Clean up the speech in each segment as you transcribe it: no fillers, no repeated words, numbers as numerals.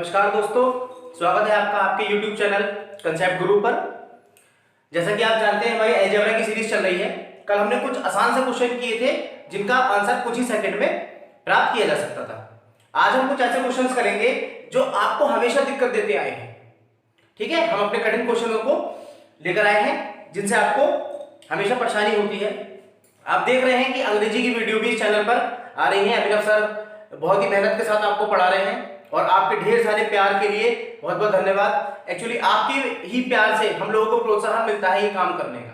नमस्कार दोस्तों, स्वागत है आपका आपके YouTube चैनल कंसेप्ट गुरु पर। जैसा कि आप जानते हैं हमारी अलजेब्रा की सीरीज चल रही है। कल हमने कुछ आसान से क्वेश्चन किए थे जिनका आंसर कुछ ही सेकंड में प्राप्त किया जा सकता था। आज हम कुछ ऐसे क्वेश्चंस करेंगे जो आपको हमेशा दिक्कत देते आए हैं। ठीक है, हम अपने कठिन क्वेश्चनों को लेकर आए हैं जिनसे आपको हमेशा परेशानी होती है। आप देख रहे हैं कि अंग्रेजी की वीडियो भी इस चैनल पर आ रही है। अभिनव सर बहुत ही मेहनत के साथ आपको पढ़ा रहे हैं और आपके ढेर सारे प्यार के लिए बहुत बहुत धन्यवाद। एक्चुअली आपके ही प्यार से हम लोगों को प्रोत्साहन मिलता है ये काम करने का।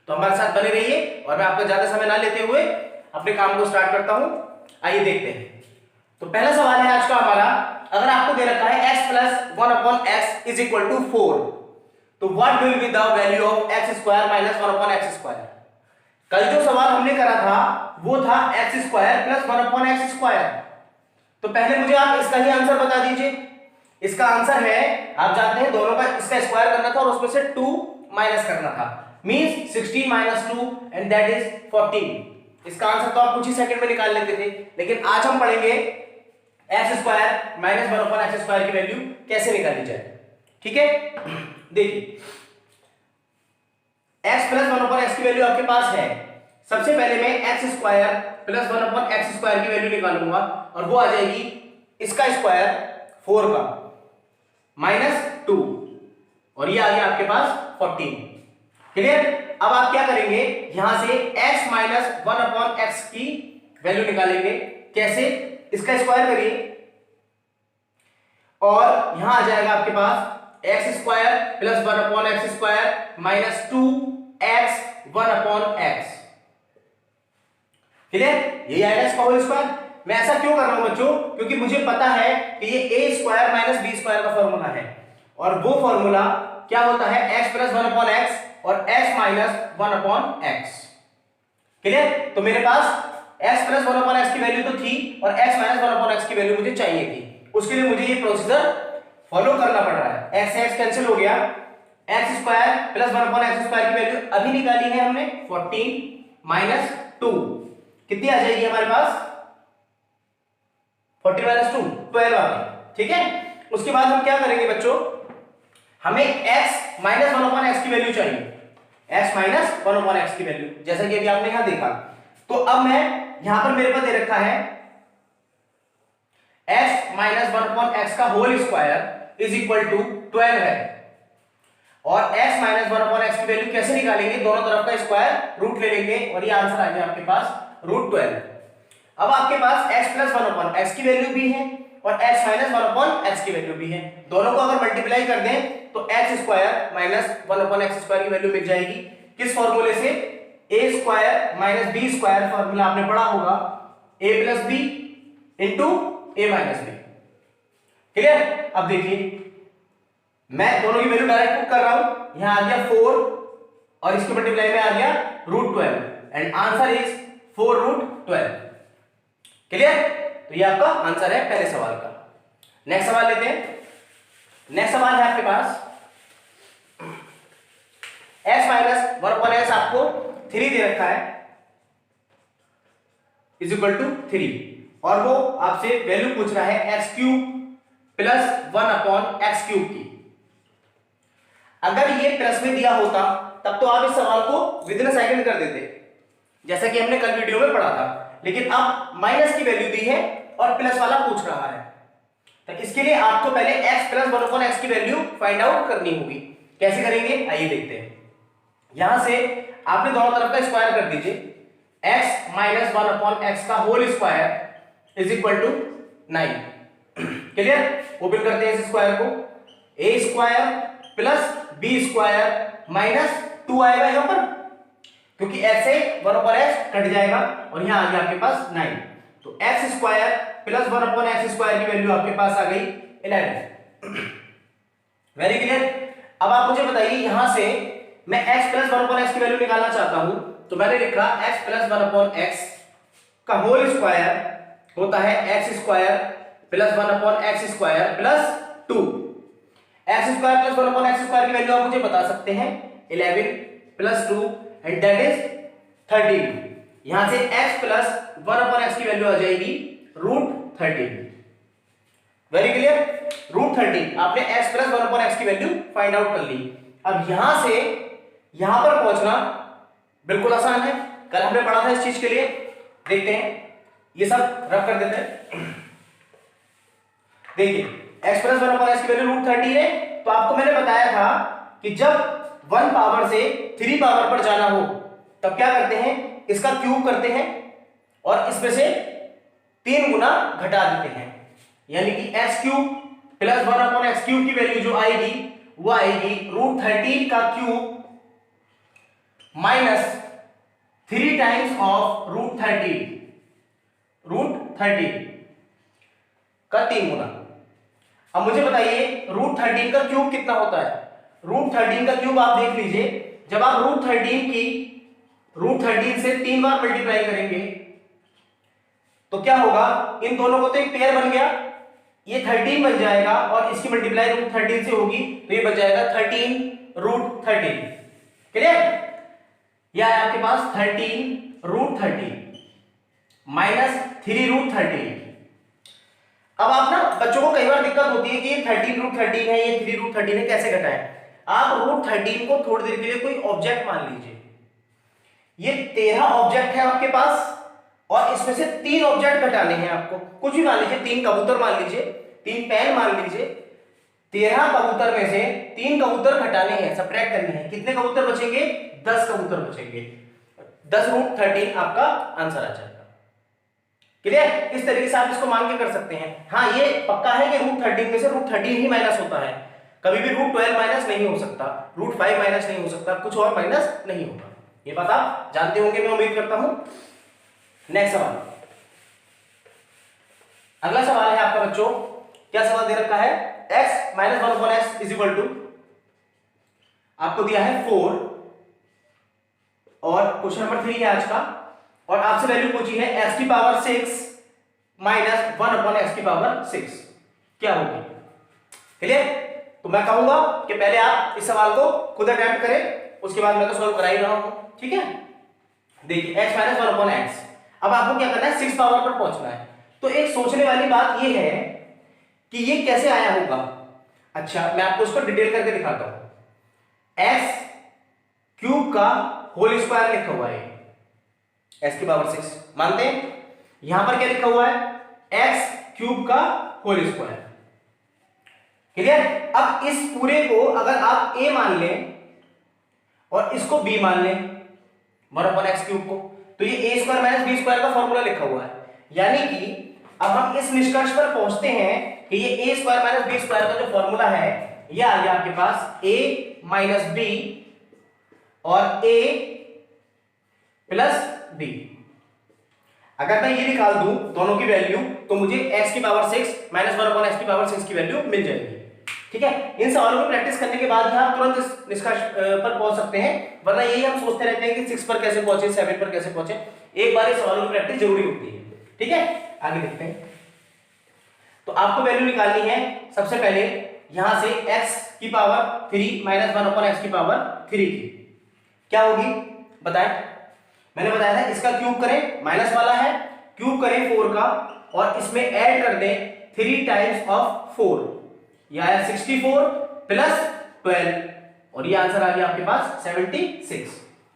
तो हमारे साथ बने रहिए और मैं आपका ज्यादा समय ना लेते हुए अपने काम को स्टार्ट करता हूं। आइए देखते हैं। तो पहला सवाल है आज का हमारा, अगर आपको दे रखा है x + 1/x = 4, तो what will be the value of x² - 1/x²। कल जो सवाल हमने करा था वो था x² + 1/x²। तो पहले मुझे आप इसका ही आंसर बता दीजिए। इसका आंसर है, आप जानते हैं दोनों का इसका स्क्वायर करना था और उसमें से 2 माइनस करना था, मींस 16 - 2 एंड दैट इज 14। इसका आंसर तो आप कुछ ही सेकंड में निकाल लेते थे, लेकिन आज हम पढ़ेंगे x² - 1/x² की वैल्यू कैसे निकाली जाए। ठीक है, देखिए x + 1/x की वैल्यू आपके पास है। सबसे पहले मैं x² + 1/x² की वैल्यू निकालूंगा और वो आ जाएगी इसका स्क्वायर 4 का -2 और ये आ गया आपके पास 14। क्लियर। अब आप क्या करेंगे, यहां से x - 1/x की वैल्यू निकालेंगे। कैसे? इसका स्क्वायर करिए और यहां आ जाएगा आपके पास x² + 1/x² - 2x 1/x। Clear, यही आएगा इसका होल स्क्वायर। मैं ऐसा क्यों कर रहा हूं बच्चों, क्योंकि मुझे पता है कि ये a² - b² का फॉर्मूला है और वो फॉर्मूला क्या होता है, x + 1/x और x - 1/x। क्लियर। तो मेरे पास x + 1/x की वैल्यू तो थी और x - 1/x की वैल्यू मुझे चाहिए थी। उसके लिए मुझे ये प्रोसीजर फॉलो करना पड़ रहा है। x से x कैंसिल हो गया, x² + 1/x² की वैल्यू अभी निकाली है हमने 14 - 2 कितनी आ जाएगी हमारे पास, 14 - 2 12 आ गई। ठीक है, उसके बाद हम क्या करेंगे बच्चों, हमें x - 1/x की वैल्यू चाहिए, x - 1/x की वैल्यू, जैसा कि अभी आपने यहां देखा। तो अब मैं यहां पर मेरे पास दे रखा है x - 1/x का होल स्क्वायर = 12 है और x - 1/x की वैल्यू कैसे निकालेंगे, दोनों तरफ का स्क्वायर रूट ले लेंगे और ये आंसर आ गया आपके पास √12। अब आपके पास x + 1/x की वैल्यू भी है और x - 1/x की वैल्यू भी है। दोनों को अगर मल्टीप्लाई कर दें तो x² - 1/x² की वैल्यू मिल जाएगी। किस फॉर्मूले से, a² - b² फॉर्मूला आपने पढ़ा होगा, a + b * a - b। Clear. अब देखिए मैं दोनों की वैल्यू डायरेक्ट पुट कर रहा हूं, यहां आ गया 4 और इसके मल्टीप्लाई में आ गया √12 एंड आंसर इज 4√12। क्लियर। तो ये आपका आंसर है पहले सवाल का। नेक्स्ट सवाल लेते हैं। नेक्स्ट सवाल है आपके पास x - 1/x आपको 3 दे रखा है = 3 और वो आपसे वैल्यू पूछ रहा है x³ + 1/x³ की। अगर ये प्लस में दिया होता तब तो आप इस सवाल को विदिन अ सेकंड कर देते, जैसा कि हमने कल वीडियो में पढ़ा था। लेकिन अब माइनस की वैल्यू दी है और प्लस वाला पूछ रहा है, तो इसके लिए आपको पहले x + 1/x की वैल्यू फाइंड आउट करनी होगी। कैसे करेंगे, आइए देखते हैं। यहां से आपने दोनों तरफ का स्क्वायर कर दीजिए, x - 1/x का होल स्क्वायर = 9। क्लियर। ओपन करते हैं इस स्क्वायर को, a² + b² - 2 आएगा यहां पर, क्योंकि x से 1/x कट जाएगा और यहां आ गया आपके पास 9। तो x² + 1/x² की वैल्यू आपके पास आ गई 11। Very clear. अब आप मुझे बताइए, यहां से मैं x + 1/x की वैल्यू निकालना चाहता हूं, तो मैंने लिखा x + 1/x का होल स्क्वायर होता है x² + 1/x² + 2। x² + 1/x² की वैल्यू आप मुझे बता सकते हैं 11 + 2 एंड दैट इज 13। यहां से x + 1/x की वैल्यू आ जाएगी √13। Very clear. √13 आपने x प्लस 1/x की वैल्यू फाइंड आउट कर ली। अब यहां से यहां पर पहुंचना बिल्कुल आसान है, कल हमने पढ़ा था इस चीज के लिए। देखते हैं, ये सब रख कर देते हैं। देखिए x प्लस 1/x की वैल्यू √13 है, तो आपको मैंने बताया था कि जब 1 पावर से 3 पावर पर जाना हो तब क्या करते हैं, इसका क्यूब करते हैं और इसमें से 3 गुना घटा देते हैं, यानी कि x cube plus 1/x cube की वैल्यू जो आएगी वो आएगी √13 का क्यूब माइनस 3 टाइम्स ऑफ √13 का 3 गुना। अब मुझे बताइए √13 का क्यूब कितना होता है। √13 का क्यूब आप देख लीजिए, जब आप √13 से 3 बार मल्टीप्लाई करेंगे तो क्या होगा, इन दोनों को तो एक पेयर बन गया, ये 13 बन जाएगा और इसकी मल्टीप्लाई √13 से होगी तो ये बन जाएगा 13 √13। क्लियर। यह है आपके पास 13 √13 माइनस 3 √13। अब आप ना बच्चों को कई बार दिक्कत होती है कि ये 13 √13 है, ये 3 √13 है, कैसे घटाएं। आप √13 को थोड़ी देर के लिए कोई ऑब्जेक्ट मान लीजिए, ये 13 ऑब्जेक्ट है आपके पास और इसमें से 3 ऑब्जेक्ट घटाने हैं आपको। कुछ भी मान लीजिए, 3 कबूतर मान लीजिए, 3 पेन मान लीजिए। 13 कबूतर में से 3 कबूतर घटाने हैं, सब्ट्रैक्ट करने हैं। कितने कबूतर बचेंगे, 10 कबूतर बचेंगे। 10 √13 आपका आंसर आ जाएगा। क्लियर। इस तरीके से आप इसको मान के कर सकते हैं। हाँ ये पक्का है कि √13 में से √13 ही माइनस होता है, कभी भी √12 माइनस नहीं हो सकता, √5 माइनस नहीं हो सकता, कुछ और माइनस नहीं होगा। ये बात आप जानते होंगे, मैं उम्मीद करता हूं। नेक्स्ट सवाल, अगला सवाल है आपका बच्चों, क्या सवाल दे रखा है, x minus 1/x is equal to, आपको दिया है 4 और क्वेश्चन नंबर 3 है आज का, और आपसे वैल्यू पूछी है x की पावर 6 माइनस 1/x की पावर 6 क्या होगी। क्लियर। तो मैं कहूंगा कि पहले आप इस सवाल को खुद अटेम्प्ट करें, उसके बाद मैं तो सॉल्व करा ही रहा हूं। ठीक है। देखिए x माइनस 1/x, अब आपको क्या करना है, 6 पावर पर पहुंचना है। तो एक सोचने वाली बात यह है कि ये कैसे आया होगा। अच्छा मैं आपको इसको डिटेल करके दिखाता हूं। x क्यूब का होल स्क्वायर लिखा हुआ है, x की पावर 6 मानते हैं। यहां पर क्या लिखा हुआ है, x क्यूब का होल स्क्वायर। क्लियर। अब इस पूरे को अगर आप a मान लें और इसको b मान लें, 1/x क्यूब को, तो ये a square minus b square का फॉर्मूला लिखा हुआ है। यानी कि अब हम इस निष्कर्ष पर पहुंचते हैं कि ये a square minus b square का जो फॉर्मूला है ये आ गया आपके पास a माइनस b और a प्लस b। अगर मैं ये निकाल दूं दोनों की वैल्यू तो मुझे x की पावर 6 माइनस 1/x की पावर 6 की वैल्यू मिल जाएगी। ठीक है। इन सवालों को प्रैक्टिस करने के बाद ही आप तुरंत इस निष्कर्ष पर पहुंच सकते हैं, वरना यही हम सोचते रहते हैं कि 6 पर कैसे पहुंचे, 7 पर कैसे पहुंचे। एक बार इस सवालों की प्रैक्टिस जरूरी होती है। ठीक है। आगे देखते हैं। तो आपको वैल्यू निकालनी है सबसे पहले यहां से x की पावर 3 माइनस 1/x की पावर 3 की क्या होगी बताएं। मैंने बताया था इसका क्यूब करें, माइनस वाला है, क्यूब करें 4 का और इसमें ऐड कर दें 3 टाइम्स ऑफ 4, ये आया 64 प्लस 12 और ये आंसर आ गया आपके पास 76।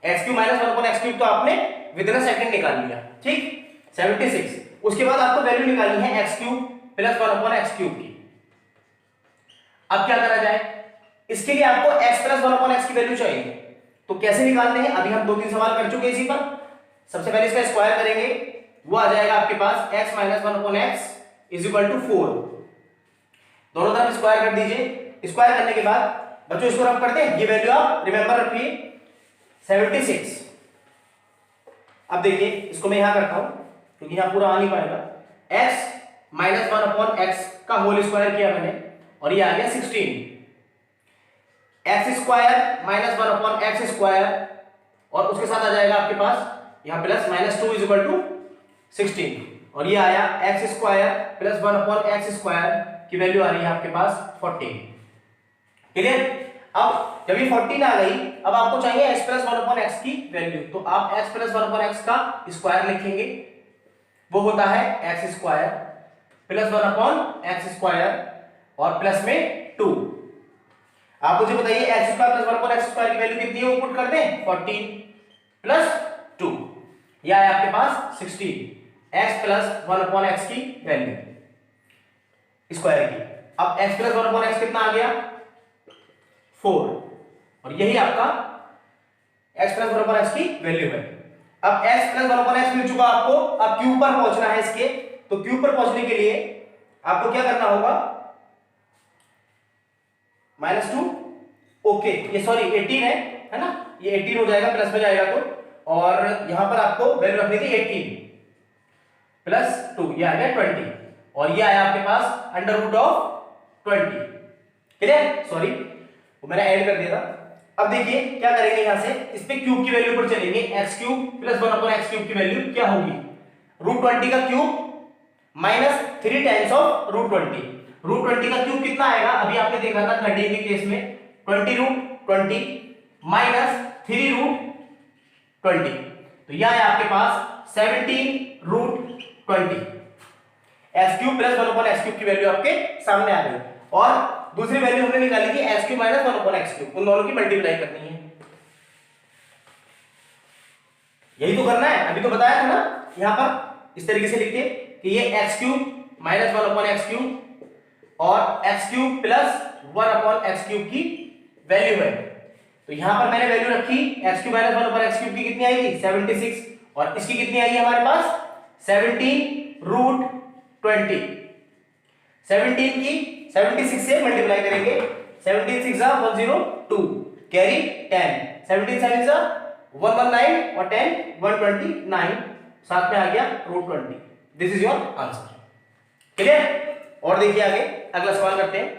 x cube minus 1/x cube तो आपने विद इन अ सेकंड निकाल लिया। ठीक 76। उसके बाद आपको वैल्यू निकालनी है x cube plus 1/x cube की। अब क्या करा जाए, इसके लिए आपको x प्लस 1/x की वैल्यू चाहिए, तो कैसे निकालते हैं, अभी हम 2-3 सवाल कर चुके हैं इसी पर। सबसे पहले इसका स्क्वायर करेंगे, वो आ जाएगा आपके पास x minus 1/x is equal to 4। दोनों तरफ स्क्वायर कर दीजिए। स्क्वायर करने के बाद बच्चों इसको रब करते हैं, ये वैल्यू आप रिमेंबर रखिए 76। अब देखिए इसको मैं यहां करता हूं क्योंकि यहां पूरा आ नहीं पाएगा। x माइनस 1/x का होल स्क्वायर किया मैंने और ये आ गया 16। x square minus 1/x square और उसके साथ आ जाएगा आपके पास यहां plus minus 2 is equal to 16 और ये आया x square plus 1/x square की वैल्यू आ रही है आपके पास 14। क्लियर। अब जब ये 14 आ गई, अब आपको चाहिए x प्लस 1/x की वैल्यू, तो आप x प्लस 1/x का स्क्वायर लिखेंगे, वो होता है x square plus 1 upon x square और प्लस में 2। आप मुझे बताइए x square plus 1 upon x square की वैल्यू कितनी है, वो पुट कर दें 14 प्लस 2, यह है आपके पास 16 एक्स प्लस 1 अपॉन एक्स की वैल्यू स्क्वायर की। अब एक्स प्लस 1 अपॉन एक्स कितना आ गया 4, और यही आपका x प्लस 1 अपॉन x की वैल्यू है। अब x प्लस 1 अपॉन x मिल चुका आपको, अब q पर पहुंचना है इसके, तो q पर पहुंचने के लिए आपको क्या करना होगा, -2, ओके ये सॉरी 18 है ना, ये 18 हो जाएगा प्लस में जाएगा तो, और यहां पर आपको वैल्यू रखनी थी 18 प्लस 2, ये आ गया 20, और ये आया आपके पास under root of 20। Clear, sorry वो मैंने ऐड कर दिया था। अब देखिए क्या करेंगे, यहां से इस पे क्यूब की वैल्यू पर चलेंगे, x cube plus 1 upon x cube की वैल्यू क्या होगी, रूट 20 का cube minus 3 times of root 20। Root 20 का क्यूब कितना आएगा, अभी आपने देखा था 13 के केस में 20 रूट 20 माइनस 3 रूट 20, तो यह है आपके पास 17 root 20। X cube plus 1 upon x cube की वैल्यू आपके सामने आ गई, और दूसरी वैल्यू हमने निकाली थी x cube minus 1 upon x cube, उन दोनों की मल्टीप्लाई करनी है, यही तो करना है, अभी तो बताया था ना। यहां पर इस तरीके से लिखिए कि ये x cube minus 1 upon x cube और x cube plus 1 upon x cube की वैल्यू है। तो यहां पर मैंने वैल्यू रखी x cube minus 1 upon x cube की कितनी आएगी 76, और इसकी कितनी आएगी हमारे पास 17 रूट 20। 17 की 76 से मल्टीप्लाई करेंगे, 17 6 102 कैरी 10, 17 7 119 और 10 129, साथ में आ गया root 20। This is your answer. Clear, और देखिए आगे अगला सवाल करते हैं।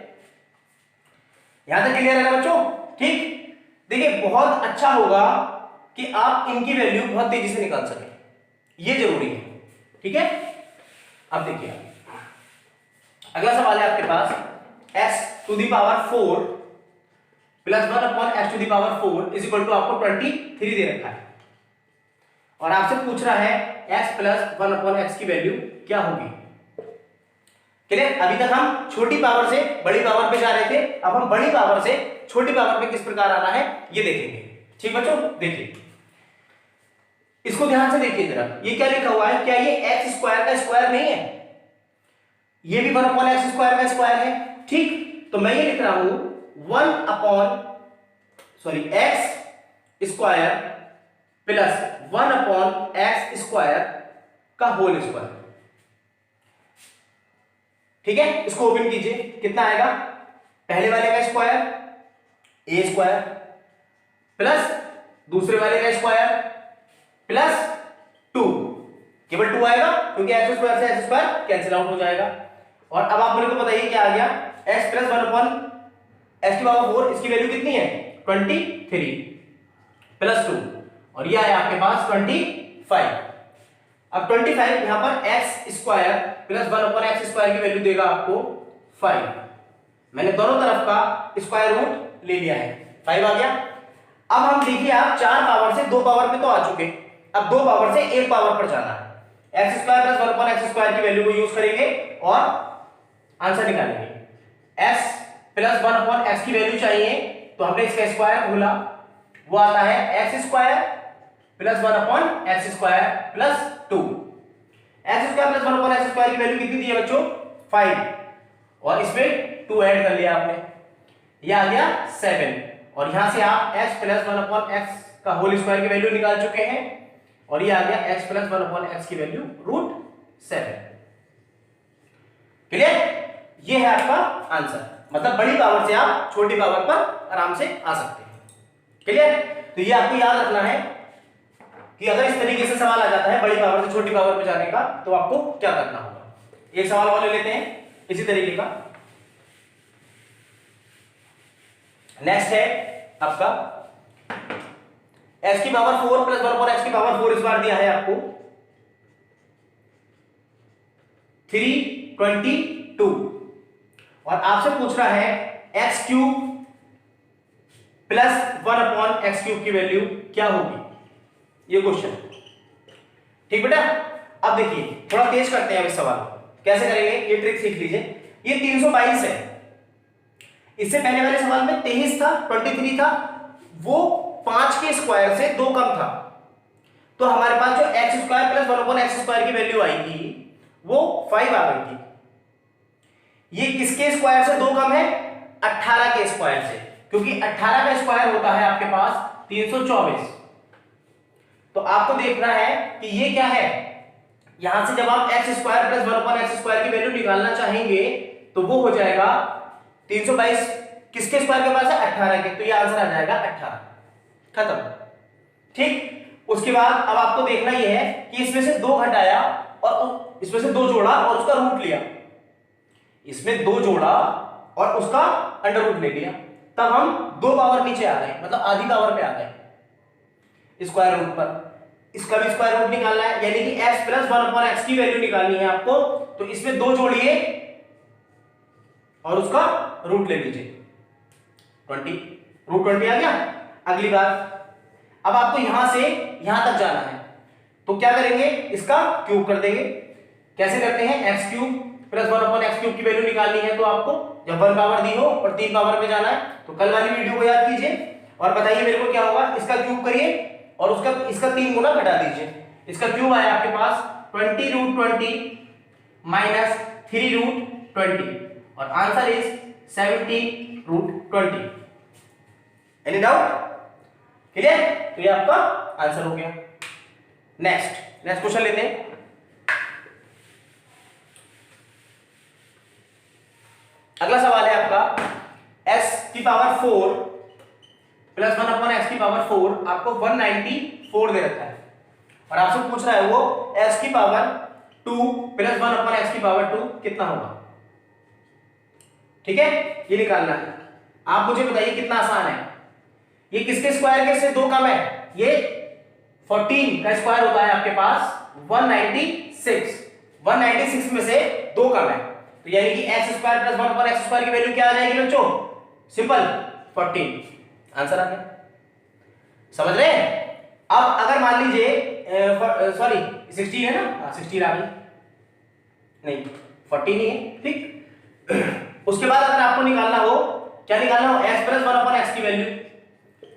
यहां तक क्लियर है ना बच्चों, ठीक। देखिए बहुत अच्छा होगा कि आप इनकी वैल्यू बहुत तेजी से निकाल सकें, ये जरूरी है, ठीक है। अब देखिए अगला सवाल है आपके पास, x to the power 4 plus 1 upon x to the power 4 is equal to आपको 23 दे रखा है, और आपसे पूछ रहा है x प्लस 1 अपॉन x की वैल्यू क्या होगी। क्लियर, अभी तक हम छोटी पावर से बड़ी पावर पे जा रहे थे, अब हम बड़ी पावर से छोटी पावर पे किस प्रकार आना है ये देखेंगे। ठीक बच्चों, देखिए इसको ध्यान से देखिए जरा, ये क्या लिखा हुआ है, क्या ये एक्स स्क्वायर का स्क्वायर नहीं है, ये भी 1 अपॉन एक्स स्क्वायर का स्क्वायर है, ठीक। तो मैं ये लिख रहा हूं 1 upon x square plus 1 upon x square का होल स्क्वायर, ठीक है। इसको ओपन कीजिए, कितना आएगा, पहले वाले का स्क्वायर ए स्क्वायर प्लस दूसरे वाले का स्क्वायर प्लस 2, केवल 2 आएगा क्योंकि एक्स स्क्वायर से एक्स स्क्वायर कैंसिल आउट हो जाएगा। और अब आप मेरे को बताइए क्या आ गया, x प्लस 1 अपॉन एक्स की पावर 4, इसकी वैल्यू कितनी है 23 प्लस 2, और ये आया आपके पास 25। अब 25 यहां पर x square plus 1 upon x square की वैल्यू देगा आपको 5, मैंने दोनों तरफ का स्क्वायर रूट ले लिया है, 5 आ गया। अब हम देखिए आप 4 पावर से 2 पावर पे तो आ चुके, अब 2 पावर से 1 पावर पर जाना है, x square plus 1 upon x square की वैल्यू को यूज करेंगे और आंसर निकालेंगे। x प्लस 1 अपॉन एक्स की वैल्यू चाहिए, तो हमने इसका स्क्वायर खोला, वो आता है x square plus 1 upon x square plus 2। X square plus 1 upon x square की वैल्यू कितनी दी है बच्चों 5, और इसमें 2 ऐड कर लिया आपने, ये आ गया 7, और यहां से आप x प्लस 1 अपॉन एक्स का होल स्क्वायर की वैल्यू निकाल चुके हैं, और ये आ गया x प्लस 1 अपॉन एक्स की वैल्यू रूट 7। क्लियर, ये है आपका आंसर, मतलब बड़ी पावर से आप छोटी पावर पर आराम से आ सकते हैं। क्लियर, तो ये आपको याद रखना है कि अगर इस तरीके से सवाल आ जाता है बड़ी पावर से छोटी पावर पे जाने का, तो आपको क्या करना होगा। एक सवाल और ले लेते हैं इसी तरीके का। नेक्स्ट है आपका x की पावर 4 प्लस 1 अपॉन x की पावर 4, इस बार दिया है आपको 322, और आपसे पूछ रहा है x cube plus 1 upon x cube की वैल्यू क्या होगी, ये क्वेश्चन। ठीक बेटा, अब देखिए थोड़ा तेज करते हैं इस सवाल, कैसे करेंगे ये ट्रिक सीख लीजिए। ये 322 है, इससे पहले वाले सवाल में 23 था, 23 था, वो 5 के स्क्वायर से 2 कम था, तो हमारे पास जो x square plus 1/x square की वैल्यू आई थी वो 5 आ गई थी। ये किसके स्क्वायर से 2 कम है? 18 के स्क्वायर से, क्योंकि 18 का स्क्वायर होता है आपके पास 324। तो आपको देखना है कि ये क्या है, यहां से जब आप x square plus 1/x square की वैल्यू निकालना चाहेंगे तो वो हो जाएगा 322 किसके स्क्वायर के पास है? 18 के, तो ये आंसर आ जाएगा 18। खत्म। ठीक, उसके बाद अब आपको देखना ये है कि इसमें से 2 घटाया और इसमें से 2 जोड़ा और उसका रूट लिया, इसमें 2 जोड़ा और उसका अंडर रूट ले लिया, तब हम 2 पावर नीचे आ गए, मतलब आधी पावर पे आ गए स्क्वायर रूट पर। इसका भी स्क्वायर रूट निकालना है, यानी कि x प्लस 1/x की वैल्यू निकालनी है आपको, तो इसमें 2 जोड़िए और उसका रूट ले लीजिए 20, रूट 20 आ गया। अगली बात, अब आपको यहां से यहां तक जाना है, तो क्या करेंगे, इसका क्यूब कर देंगे। कैसे करते हैं? X cube plus 1/x cube की वैल्यू निकालनी है, तो आपको जब 1 पावर दी हो और 3 पावर पे जाना है, तो कल वाली वीडियो को याद कीजिए और बताइए मेरे को क्या होगा। इसका क्यूब करिए और उसका इसका 3 गुना घटा दीजिए। इसका क्यूब आया आपके पास 20√20 माइनस 3√20 और answer is 70√20। Any doubt? Clear? तो ये आपका आंसर हो गया। नेक्स्ट क्वेश्चन लेते हैं। अगला सवाल है आपका x की पावर 4 प्लस 1/x की पावर 4 आपको 194 दे रखा है और आपसे पूछ रहा है वो x की पावर 2 प्लस 1/x की पावर 2 कितना होगा। ठीक है, ये निकालना है। आप मुझे बताइए कितना आसान है। ये किसके स्क्वायर के से 2 कम है? ये 14 का स्क्वायर होता है आपके पास 196 में से 2 कम है, तो यानी कि x square plus 1/x square की वैल्यू क्या आ जाएगी बच्चों? सिंपल 14। आंसर आ गया। समझ रहे हैं? अब अगर मान लीजिए सॉरी 16 है ना, 16 आ गई, नहीं 14 ही है। ठीक, उसके बाद अगर आपको निकालना हो, क्या निकालना हो? x प्लस 1/x की वैल्यू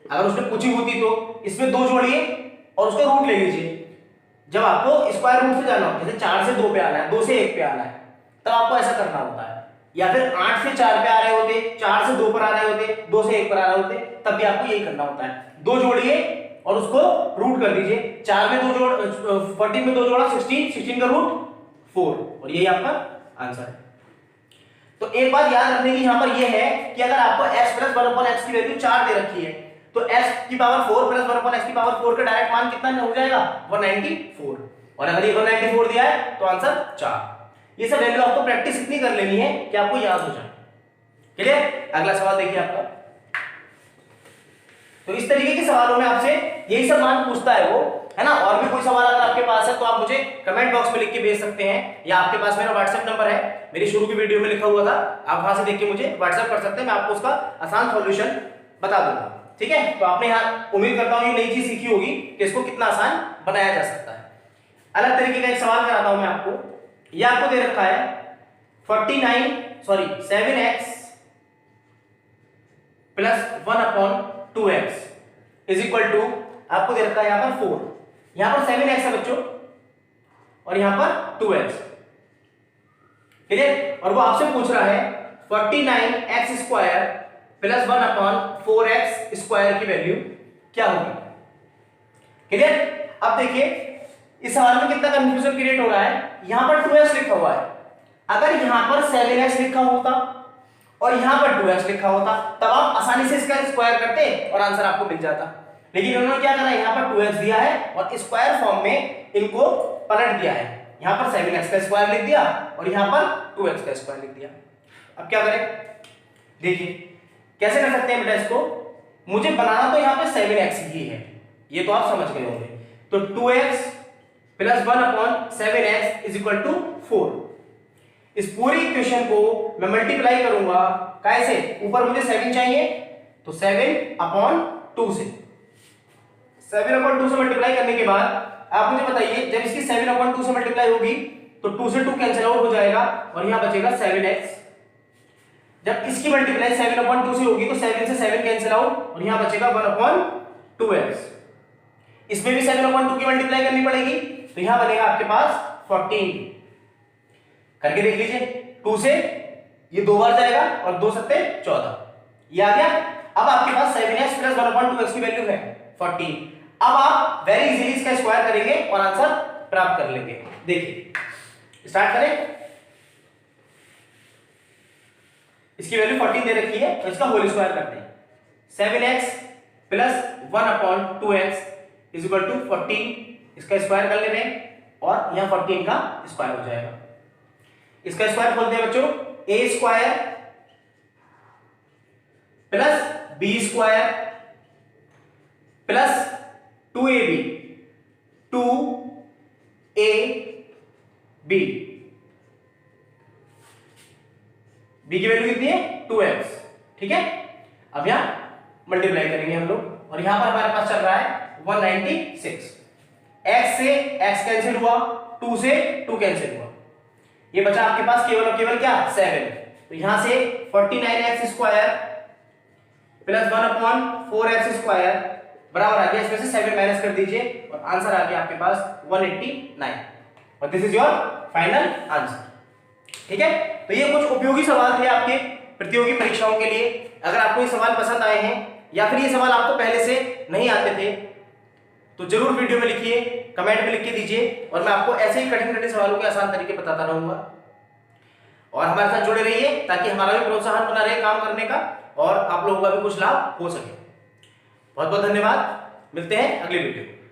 अगर उसने पूछी होती तो इसमें 2 जोड़िए और उसका रूट ले लीजिए। जब आपको स्क्वायर रूट से जाना हो, जैसे 4 से 2 पे आना है, 2 से 1 पे आना है, तब आपको ऐसा करना होता है। या फिर 8 से 4 पे आ रहे होते, 4 से 2 पर आ रहे होते, 2 से 1 पर आ रहे होते, तब भी आपको यही करना होता है। 2 जोड़िए और उसको रूट कर दीजिए। 4 में 2 जोड़ 14 में 2 जोड़ा 16 का रूट 4 और यही आपका आंसर है। तो एक बात याद रखने की यहां पर यह है कि अगर आपको x प्लस 1/x की वैल्यू 4 दे रखी है, तो x की पावर 4 प्लस 1/x की पावर 4 का डायरेक्ट मान कितना हो जाएगा? 194। और अगर ये 194 दिया है तो आंसर 4। ये सब वैल्यू आपको प्रैक्टिस इतनी कर लेनी है कि आपको याद हो जाए। क्लियर? अगला सवाल देखिए आपका। तो इस तरीके के सवालों में आपसे यही सब मान पूछता है वो, है ना। और भी कोई सवाल अगर आपके पास है तो आप मुझे कमेंट बॉक्स में लिख के भेज सकते हैं, या आपके पास मेरा व्हाट्सएप नंबर है, मेरी शुरू की वीडियो में लिखा हुआ था, आप वहां से देख के मुझे व्हाट्सएप कर सकते हैं, मैं आपको उसका आसान सॉल्यूशन बता दूंगा। ठीक है, तो आपने यहाँ उम्मीद करता हूँ ये नई चीज सीखी होगी कि इसको कितना आसान बनाया जा सकता है। अलग तरीके का एक सवाल कराता हूं मैं आपको। ये आपको दे रखा है 7x plus 1/2x is equal to, आपको दे रखा है यहां पर 4, यहां पर 7x है बच्चों और यहां पर 2x। क्लियर? और वो आपसे पूछ रहा है 49x square plus 1/4x square की वैल्यू क्या होगी। क्लियर? अब देखिए इस सवाल में कितना कंफ्यूजन क्रिएट हो रहा है। यहां पर 2x लिखा हुआ है, अगर यहां पर 7x लिखा होता और यहां पर 2x लिखा होता तब आप आसानी से इसका स्क्वायर करते और आंसर आपको मिल जाता। लेकिन उन्होंने क्या करा, यहां पर 2x दिया है और स्क्वायर फॉर्म में इनको पलट दिया है। यहां पर 7x का स्क्वायर लिख दिया और यहां पर 2x का स्क्वायर लिख दिया। अब क्या करें, देखिए कैसे कर सकते हैं बेटा इसको। मुझे बनाना तो यहां पे 7x ही है, ये तो आप समझ गए होंगे। तो 2x plus 1/7x is equal to 4। इस पूरी इक्वेशन को मैं मल्टीप्लाई करूंगा कैसे, ऊपर मुझे 7 चाहिए तो 7/2 से, 7/2 से मल्टीप्लाई करने के बाद आप मुझे बताइए जब इसकी 7/2 से मल्टीप्लाई होगी तो 2 से 2 कैंसिल आउट हो जाएगा और यहां बचेगा 7x। जब इसकी मल्टीप्लाई 7/2 से होगी तो 7 से 7 कैंसिल आउट और यहां बचेगा 1/2x। इसमें भी 7/2 की मल्टीप्लाई करनी पड़ेगी तो यहां बनेगा आपके पास 14। करके देख लीजिए, 2 से ये 2 बार जाएगा और 2 सत्ते 14, ये आ गया। अब आपके पास 7x प्लस 1/2x की वैल्यू है 14। अब आप वेरी इजीली इसका स्क्वायर करेंगे और आंसर प्राप्त कर लेंगे। देखिए स्टार्ट करें। इसकी वैल्यू 14 दे रखी है तो इसका होल स्क्वायर करते हैं। 7x plus 1/2x is equal to 14। इसका स्क्वायर कर ले रहे हैं और यहां 14 का स्क्वायर हो जाएगा। इसका स्क्वायर खोलते हैं बच्चों, a square plus b square plus 2ab 2ab b की वैल्यू कितनी है 2x। ठीक है, अब यहां मल्टीप्लाई करेंगे हम लोग और यहां पर हमारे पास चल रहा है 196। x से x कैंसिल हुआ, 2 से 2 कैंसिल हुआ, ये बचा आपके पास केवल और केवल क्या 7। तो यहां से 49x square plus 1/4x square बराबर आ गया, इसमें से 7 माइनस कर दीजिए और आंसर आ गया आपके पास 189 और this is your final answer. ठीक है, तो ये कुछ उपयोगी सवाल थे आपके प्रतियोगी परीक्षाओं के लिए। अगर आपको ये सवाल पसंद आए हैं या फिर ये सवाल आपको पहले से नहीं आते थे तो जरूर वीडियो में लिखिए, कमेंट में लिख के दीजिए और मैं आपको ऐसे ही कठिन कठिन सवालों के आसान तरीके बताता रहूंगा। और हमारे साथ जुड़े रहिए ताकि हमारा भी प्रोत्साहन बना रहे काम करने का और आप लोगों का भी कुछ लाभ हो सके। बहुत बहुत धन्यवाद, मिलते हैं अगले वीडियो में।